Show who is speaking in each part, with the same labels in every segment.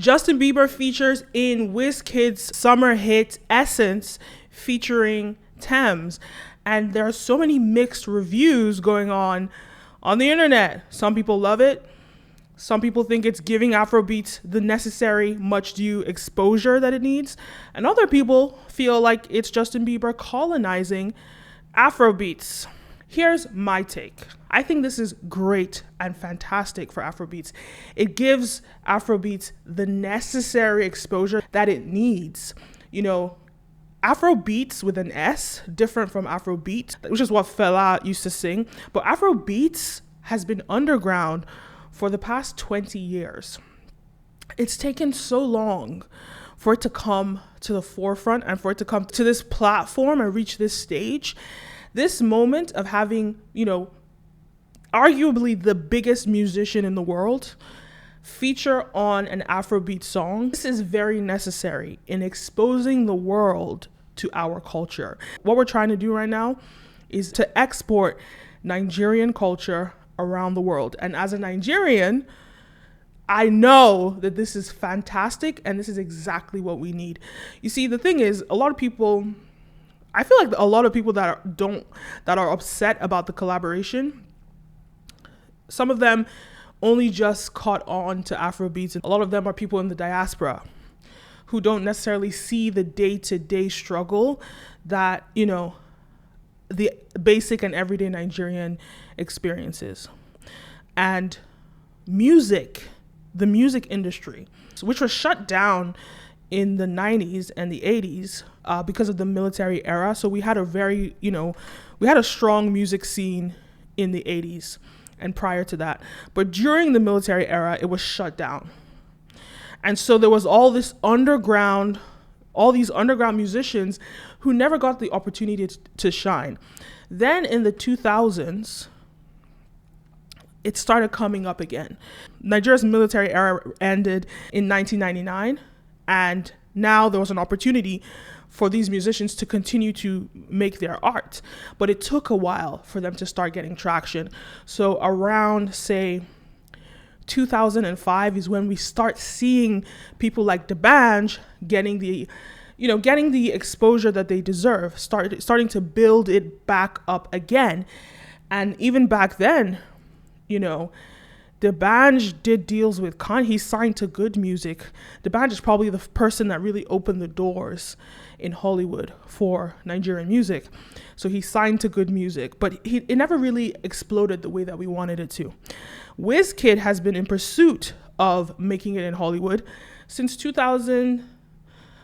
Speaker 1: Justin Bieber features in Wizkid's summer hit Essence featuring Tems. And there are so many mixed reviews going on the internet. Some people love it. Some people think it's giving Afrobeats the necessary much due exposure that it needs. And other people feel like it's Justin Bieber colonizing Afrobeats. Here's my take. I think this is great and fantastic for Afrobeats. It gives Afrobeats the necessary exposure that it needs. You know, Afrobeats with an S, different from Afrobeat, which is what Fela used to sing. But Afrobeats has been underground for the past 20 years. It's taken so long for it to come to the forefront and for it to come to this platform and reach this stage. This moment of having, you know, arguably the biggest musician in the world feature on an Afrobeat song, this is very necessary in exposing the world to our culture. What we're trying to do right now is to export Nigerian culture around the world. And as a Nigerian, I know that this is fantastic and this is exactly what we need. You see, the thing is, I feel like a lot of people that are upset about the collaboration, some of them only just caught on to Afrobeats, and a lot of them are people in the diaspora who don't necessarily see the day-to-day struggle that, you know, the basic and everyday Nigerian experiences. And the music industry, which was shut down in the 90s and the 80s because of the military era. So we had a strong music scene in the 80s and prior to that. But during the military era, it was shut down. And so there was all these underground musicians who never got the opportunity to shine. Then in the 2000s, it started coming up again. Nigeria's military era ended in 1999, and now there was an opportunity for these musicians to continue to make their art. But it took a while for them to start getting traction. So around, say, 2005 is when we start seeing people like D'banj getting the exposure that they deserve, starting to build it back up again. And even back then, you know, D'banj did deals with he signed to Good Music. D'banj is probably the person that really opened the doors in Hollywood for Nigerian music. So he signed to Good Music, but it never really exploded the way that we wanted it to. Wizkid has been in pursuit of making it in Hollywood since 2000.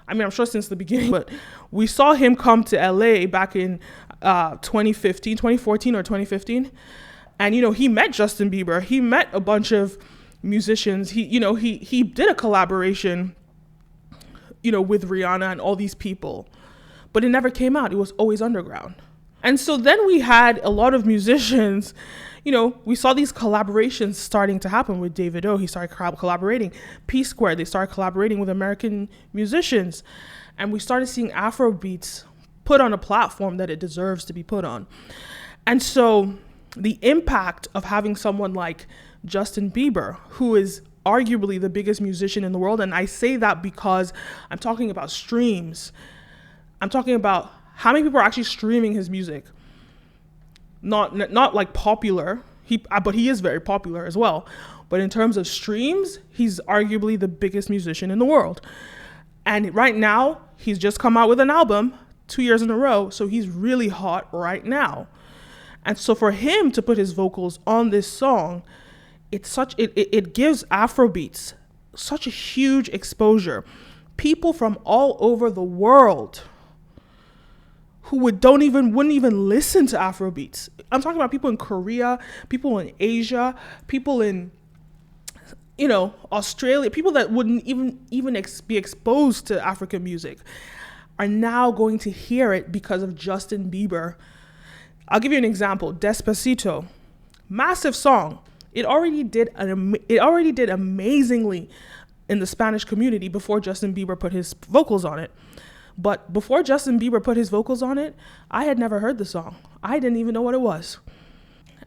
Speaker 1: I mean, I'm sure since the beginning, but we saw him come to LA back in 2014 or 2015. And, you know, he met Justin Bieber. He met a bunch of musicians. He did a collaboration, you know, with Rihanna and all these people. But it never came out. It was always underground. And so then we had a lot of musicians, you know, we saw these collaborations starting to happen with David O. He started collaborating. P-Square, they started collaborating with American musicians. And we started seeing Afrobeats put on a platform that it deserves to be put on. And so the impact of having someone like Justin Bieber, who is arguably the biggest musician in the world, and I say that because I'm talking about streams. I'm talking about how many people are actually streaming his music. Not like popular, but he is very popular as well. But in terms of streams, he's arguably the biggest musician in the world. And right now, he's just come out with an album 2 years in a row, so he's really hot right now. And so for him to put his vocals on this song, it gives Afrobeats such a huge exposure. People from all over the world who wouldn't even listen to Afrobeats. I'm talking about people in Korea, people in Asia, people in, you know, Australia, people that wouldn't even be exposed to African music are now going to hear it because of Justin Bieber. I'll give you an example. Despacito, massive song. It already did amazingly in the Spanish community before Justin Bieber put his vocals on it. But before Justin Bieber put his vocals on it, I had never heard the song. I didn't even know what it was.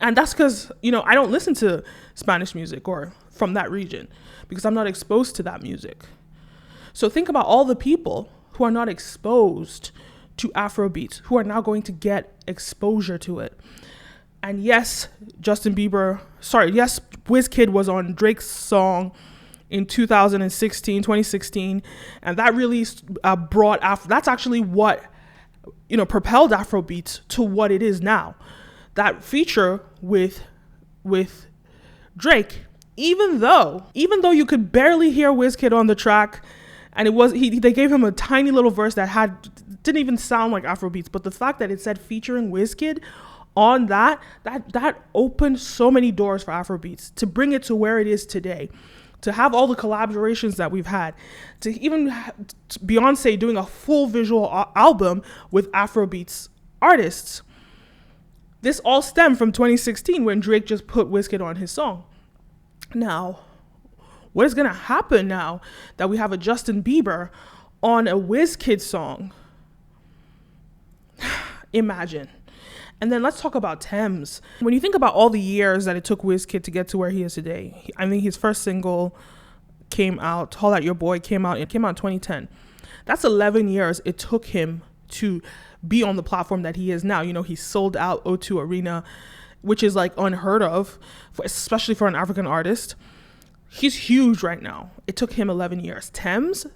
Speaker 1: And that's because, I don't listen to Spanish music or from that region because I'm not exposed to that music. So think about all the people who are not exposed to Afrobeats, who are now going to get exposure to it. And yes, Wizkid was on Drake's song in 2016, and that really brought that's actually what propelled Afrobeats to what it is now. That feature with Drake, even though you could barely hear Wizkid on the track, and they gave him a tiny little verse that didn't even sound like Afrobeats, but the fact that it said featuring Wizkid on that opened so many doors for Afrobeats to bring it to where it is today, to have all the collaborations that we've had, to even Beyonce doing a full visual album with Afrobeats artists. This all stemmed from 2016 when Drake just put Wizkid on his song. Now, what is going to happen now that we have a Justin Bieber on a Wizkid song? Imagine. And then let's talk about Tems. When you think about all the years that it took Wizkid to get to where he is today, I mean, his first single came out, Holla at Your Boy, came out in 2010. That's 11 years it took him to be on the platform that he is now. He sold out O2 Arena, which is like unheard of, especially for an African artist. He's huge right now. It took him 11 years. Tems,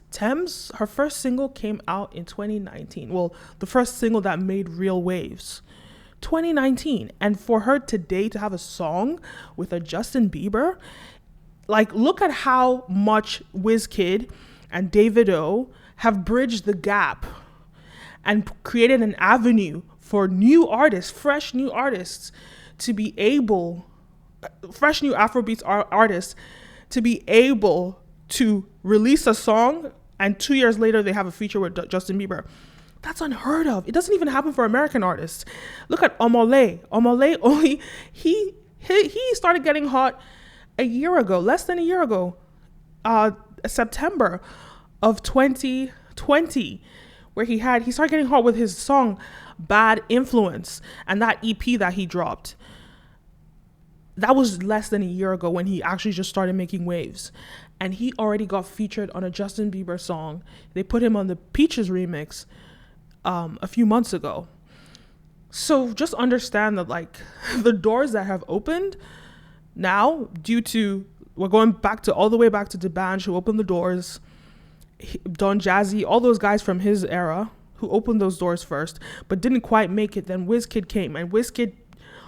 Speaker 1: her first single came out in 2019. Well, the first single that made real waves. 2019. And for her today to have a song with a Justin Bieber, like, look at how much Wizkid and Davido have bridged the gap and created an avenue for new artists, fresh new artists to be able, fresh new Afrobeats artists to be able to release a song, and 2 years later they have a feature with Justin Bieber. That's unheard of. It doesn't even happen for American artists. Look at Omole. Omole he started getting hot a year ago, less than a year ago, September of 2020, where he started getting hot with his song Bad Influence and that EP that he dropped. That was less than a year ago when he actually just started making waves. And he already got featured on a Justin Bieber song. They put him on the Peaches remix a few months ago. So just understand that, like, the doors that have opened now, we're going all the way back to D'banj, who opened the doors, Don Jazzy, all those guys from his era who opened those doors first, but didn't quite make it. Then Wizkid came, and Wizkid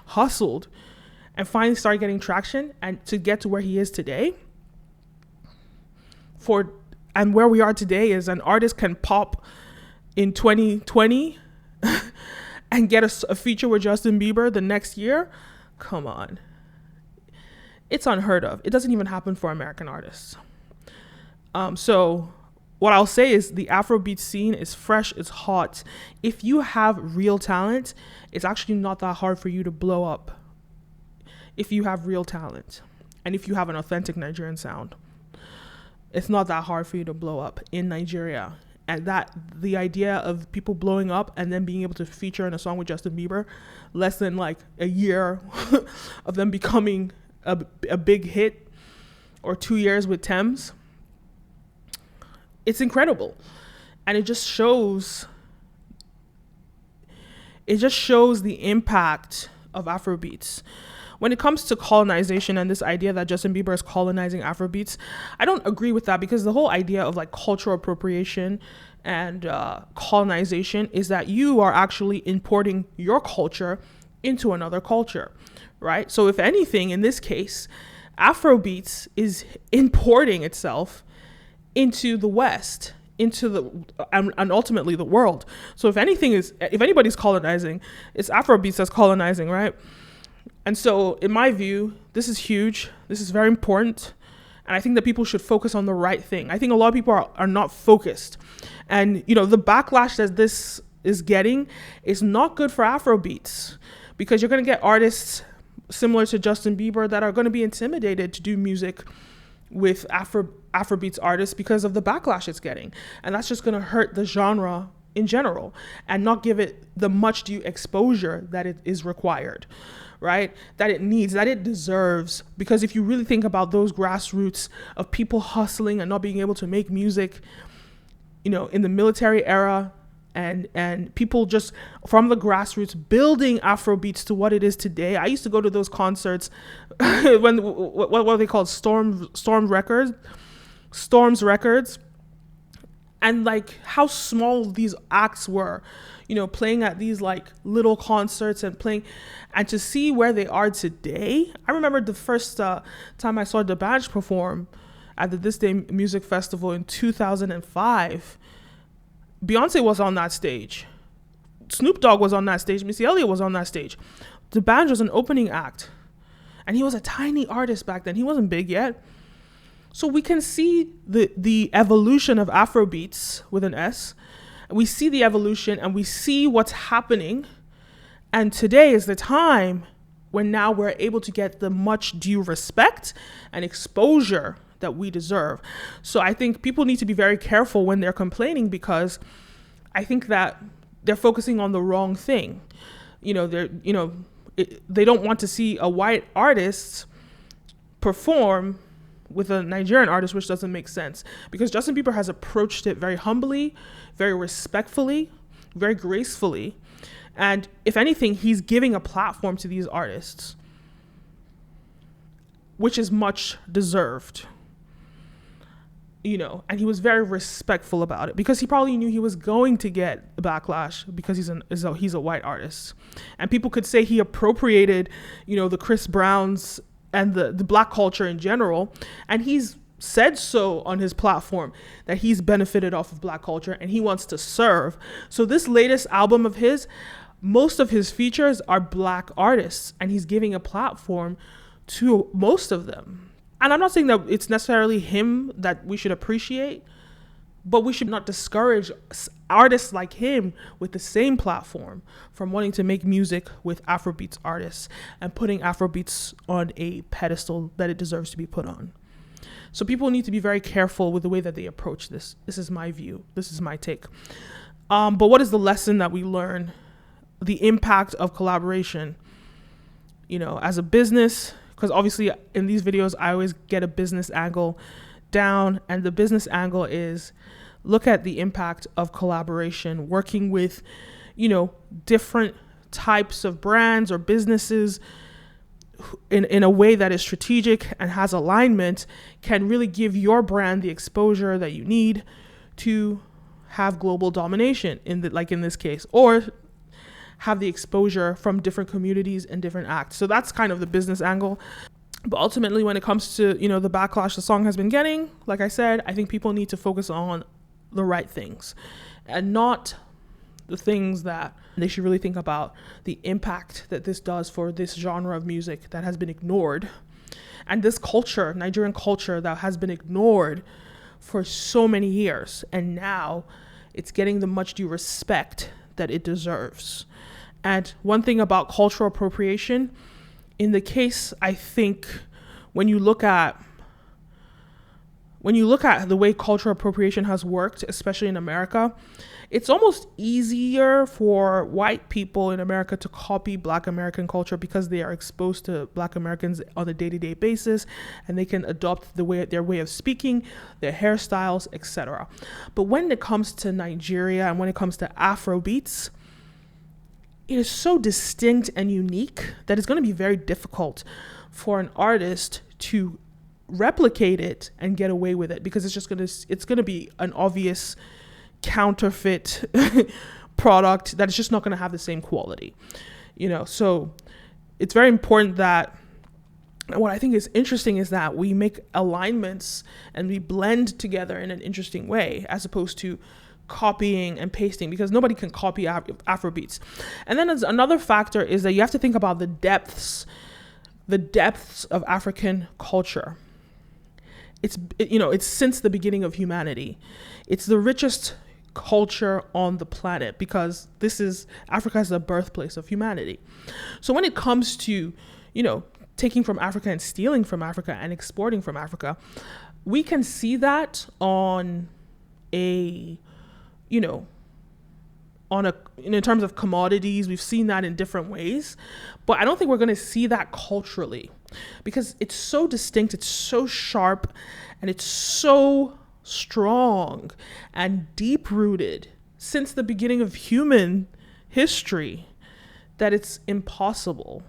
Speaker 1: hustled and finally started getting traction, and to get to where he is today. And where we are today is an artist can pop in 2020 and get a feature with Justin Bieber the next year. Come on. It's unheard of. It doesn't even happen for American artists. So what I'll say is the Afrobeat scene is fresh, it's hot. If you have real talent, it's actually not that hard for you to blow up. If you have real talent and if you have an authentic Nigerian sound, it's not that hard for you to blow up in Nigeria. And that the idea of people blowing up and then being able to feature in a song with Justin Bieber less than like a year of them becoming a big hit, or 2 years with Tems, it's incredible. And it just shows the impact of Afrobeats. When it comes to colonization and this idea that Justin Bieber is colonizing Afrobeats, I don't agree with that, because the whole idea of like cultural appropriation and colonization is that you are actually importing your culture into another culture, right? So if anything, in this case, Afrobeats is importing itself into the West, and ultimately the world. So if anybody's colonizing, it's Afrobeats that's colonizing, right? And so in my view, this is huge. This is very important. And I think that people should focus on the right thing. I think a lot of people are not focused. And, the backlash that this is getting is not good for Afrobeats, because you're going to get artists similar to Justin Bieber that are going to be intimidated to do music with Afrobeats artists because of the backlash it's getting. And that's just going to hurt the genre in general and not give it the much due exposure that it is required, right? That it needs, that it deserves. Because if you really think about those grassroots of people hustling and not being able to make music, you know, in the military era, and people just from the grassroots building Afrobeats to what it is today. I used to go to those concerts when what are they called? Storms Records. And like how small these acts were, you know, playing at these like little concerts and playing, and to see where they are today. I remember the first time I saw D'banj perform at the This Day Music Festival in 2005. Beyonce was on that stage. Snoop Dogg was on that stage. Missy Elliott was on that stage. D'banj was an opening act. And he was a tiny artist back then. He wasn't big yet. So we can see the evolution of Afrobeats with an S. We see the evolution and we see what's happening. And today is the time when now we're able to get the much due respect and exposure that we deserve. So I think people need to be very careful when they're complaining, because I think that they're focusing on the wrong thing. They don't want to see a white artist perform with a Nigerian artist, which doesn't make sense, because Justin Bieber has approached it very humbly, very respectfully, very gracefully. And if anything, he's giving a platform to these artists, which is much deserved. And he was very respectful about it, because he probably knew he was going to get backlash because he's a white artist. And people could say he appropriated, the Chris Browns and the black culture in general. And he's said so on his platform that he's benefited off of black culture and he wants to serve. So this latest album of his, most of his features are black artists, and he's giving a platform to most of them. And I'm not saying that it's necessarily him that we should appreciate, but we should not discourage artists like him with the same platform from wanting to make music with Afrobeats artists and putting Afrobeats on a pedestal that it deserves to be put on. So people need to be very careful with the way that they approach this. This is my view. This is my take. But what is the lesson that we learn? The impact of collaboration, as a business, because obviously in these videos, I always get a business angle down, and the business angle is look at the impact of collaboration, working with, different types of brands or businesses in a way that is strategic and has alignment, can really give your brand the exposure that you need to have global domination in this case, or have the exposure from different communities and different acts. So that's kind of the business angle. But ultimately, when it comes to, the backlash the song has been getting, like I said, I think people need to focus on the right things and not the things that they should really think about the impact that this does for this genre of music that has been ignored. And this culture, Nigerian culture, that has been ignored for so many years. And now it's getting the much due respect that it deserves. And one thing about cultural appropriation, in the case, I think when you look at the way cultural appropriation has worked, especially in America, it's almost easier for white people in America to copy Black American culture because they are exposed to Black Americans on a day-to-day basis, and they can adopt their way of speaking, their hairstyles, etc. But when it comes to Nigeria and when it comes to Afrobeats, it is so distinct and unique that it's going to be very difficult for an artist to replicate it and get away with it, because it's going to be an obvious counterfeit product that is just not going to have the same quality. So it's very important that, what I think is interesting is that we make alignments and we blend together in an interesting way, as opposed to copying and pasting, because nobody can copy Afrobeats. And then another factor is that you have to think about the depths of African culture. It's since the beginning of humanity. It's the richest culture on the planet, because Africa is the birthplace of humanity. So when it comes to, taking from Africa and stealing from Africa and exporting from Africa, we can see that on a in terms of commodities. We've seen that in different ways, but I don't think we're going to see that culturally, because it's so distinct, it's so sharp, and it's so strong and deep rooted since the beginning of human history that it's impossible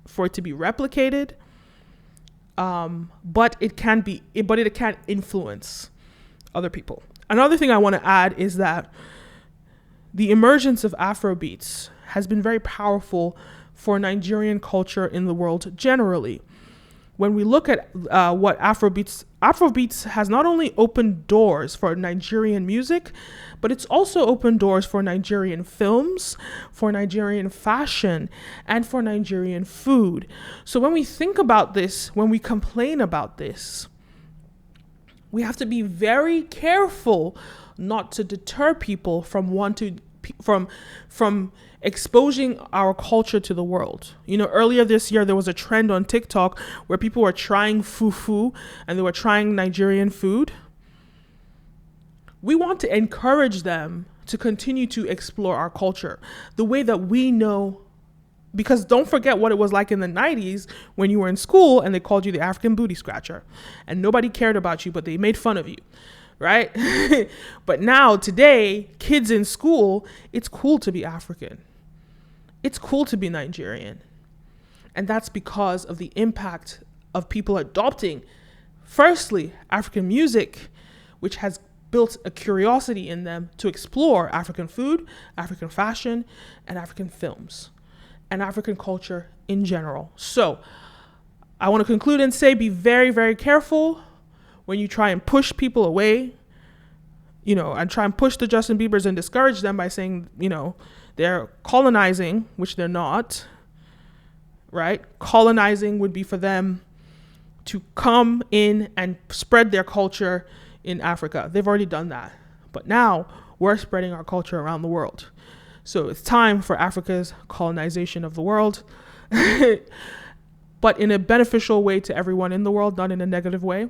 Speaker 1: for it to be replicated. But it can influence other people. Another thing I want to add is that the emergence of Afrobeats has been very powerful for Nigerian culture in the world generally. When we look at what Afrobeats has not only opened doors for Nigerian music, but it's also opened doors for Nigerian films, for Nigerian fashion, and for Nigerian food. So when we think about this, when we complain about this, we have to be very careful not to deter people from exposing our culture to the world. You know, earlier this year, there was a trend on TikTok where people were trying fufu and they were trying Nigerian food. We want to encourage them to continue to explore our culture the way that we know, because don't forget what it was like in the 90s when you were in school and they called you the African booty scratcher and nobody cared about you, but they made fun of you. Right? But now, today, kids in school, it's cool to be African. It's cool to be Nigerian. And that's because of the impact of people adopting, firstly, African music, which has built a curiosity in them to explore African food, African fashion, and African films, and African culture in general. So I want to conclude and say, be very, very careful when you try and push people away, you know, and try and push the Justin Biebers and discourage them by saying, you know, they're colonizing, which they're not, right? Colonizing would be for them to come in and spread their culture in Africa. They've already done that. But now we're spreading our culture around the world. So it's time for Africa's colonization of the world, but in a beneficial way to everyone in the world, not in a negative way.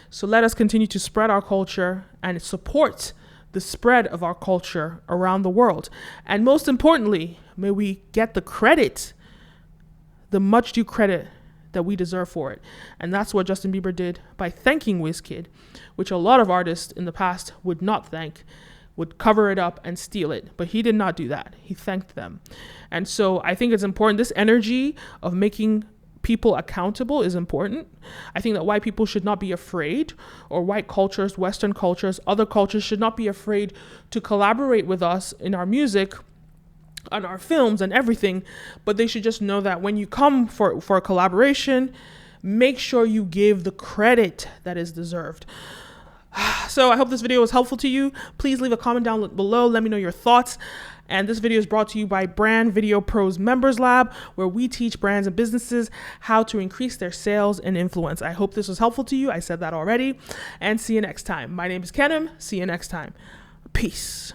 Speaker 1: So let us continue to spread our culture and support the spread of our culture around the world. And most importantly, may we get the credit, the much due credit that we deserve for it. And that's what Justin Bieber did by thanking Wizkid, which a lot of artists in the past would not thank, would cover it up and steal it. But he did not do that. He thanked them. And so I think it's important. This energy of making people accountable is important. I think that white people should not be afraid, or white cultures, Western cultures, other cultures should not be afraid to collaborate with us in our music, on our films and everything. But they should just know that when you come for a collaboration, make sure you give the credit that is deserved. So I hope this video was helpful to you. Please leave a comment down below. Let me know your thoughts. And this video is brought to you by Brand Video Pros Members Lab, where we teach brands and businesses how to increase their sales and influence. I hope this was helpful to you. I said that already. And see you next time. My name is Kenim. See you next time. Peace.